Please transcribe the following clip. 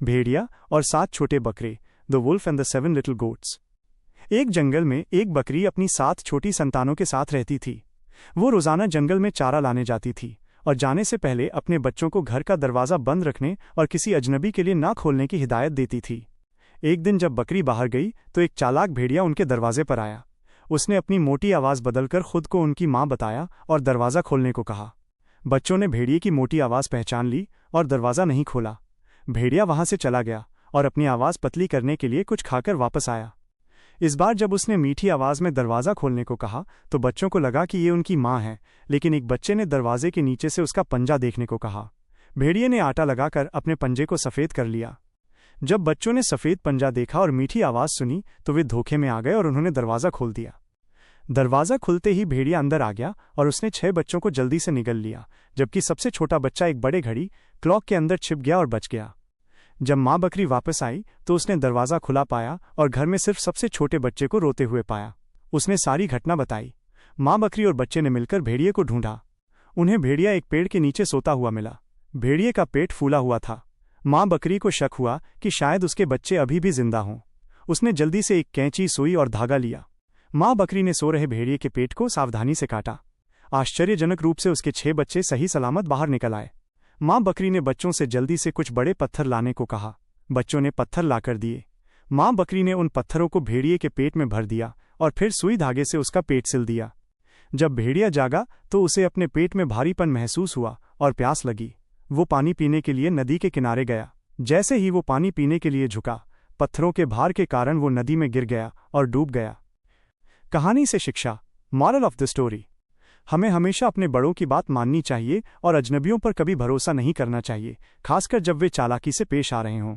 भेड़िया और 7 छोटे बकरे, the wolf and the 7 little goats. एक जंगल में एक बकरी अपनी 7 छोटी संतानों के साथ रहती थी। वो रोजाना जंगल में चारा लाने जाती थी और जाने से पहले अपने बच्चों को घर का दरवाजा बंद रखने और किसी अजनबी के लिए ना खोलने की हिदायत देती थी। एक दिन जब बकरी बाहर गई तो एक चालाक भेड़िया उनके दरवाजे पर आया। उसने अपनी मोटी आवाज बदलकर खुद को उनकी मां बताया और दरवाजा खोलने को कहा। बच्चों ने भेड़िए की मोटी आवाज पहचान ली और दरवाजा नहीं खोला। भेड़िया वहां से चला गया और अपनी आवाज पतली करने के लिए कुछ खाकर वापस आया। इस बार जब उसने मीठी आवाज में दरवाजा खोलने को कहा तो बच्चों को लगा कि ये उनकी मां है, लेकिन एक बच्चे ने दरवाजे के नीचे से उसका पंजा देखने को कहा। भेड़िए ने आटा लगाकर अपने पंजे को सफेद कर लिया। जब बच्चों ने सफेद पंजा देखा और मीठी आवाज सुनी तो वे धोखे में आ गए और उन्होंने दरवाजा खोल दिया। दरवाजा खुलते ही भेड़िया अंदर आ गया और उसने 6 बच्चों को जल्दी से निगल लिया, जबकि सबसे छोटा बच्चा एक बड़े घड़ी क्लॉक के अंदर छिप गया और बच गया। जब मां बकरी वापस आई तो उसने दरवाजा खुला पाया और घर में सिर्फ सबसे छोटे बच्चे को रोते हुए पाया। उसने सारी घटना बताई। मां बकरी और बच्चे ने मिलकर भेड़िए को ढूंढा। उन्हें भेड़िया एक पेड़ के नीचे सोता हुआ मिला। भेड़िए का पेट फूला हुआ था। मां बकरी को शक हुआ कि शायद उसके बच्चे अभी भी जिंदा हों। उसने जल्दी से एक कैंची, सुई और धागा लिया। मां बकरी ने सो रहे भेड़िए के पेट को सावधानी से काटा। आश्चर्यजनक रूप से उसके 6 बच्चे सही सलामत बाहर निकल आए। मां बकरी ने बच्चों से जल्दी से कुछ बड़े पत्थर लाने को कहा। बच्चों ने पत्थर लाकर दिए। मां बकरी ने उन पत्थरों को भेड़िए के पेट में भर दिया और फिर सुई धागे से उसका पेट सिल दिया। जब भेड़िया जागा तो उसे अपने पेट में भारीपन महसूस हुआ और प्यास लगी। वो पानी पीने के लिए नदी के किनारे गया। जैसे ही वो पानी पीने के लिए झुका, पत्थरों के भार के कारण वो नदी में गिर गया और डूब गया। कहानी से शिक्षा, मॉरल ऑफ द स्टोरी। हमें हमेशा अपने बड़ों की बात माननी चाहिए और अजनबियों पर कभी भरोसा नहीं करना चाहिए, खासकर जब वे चालाकी से पेश आ रहे हों।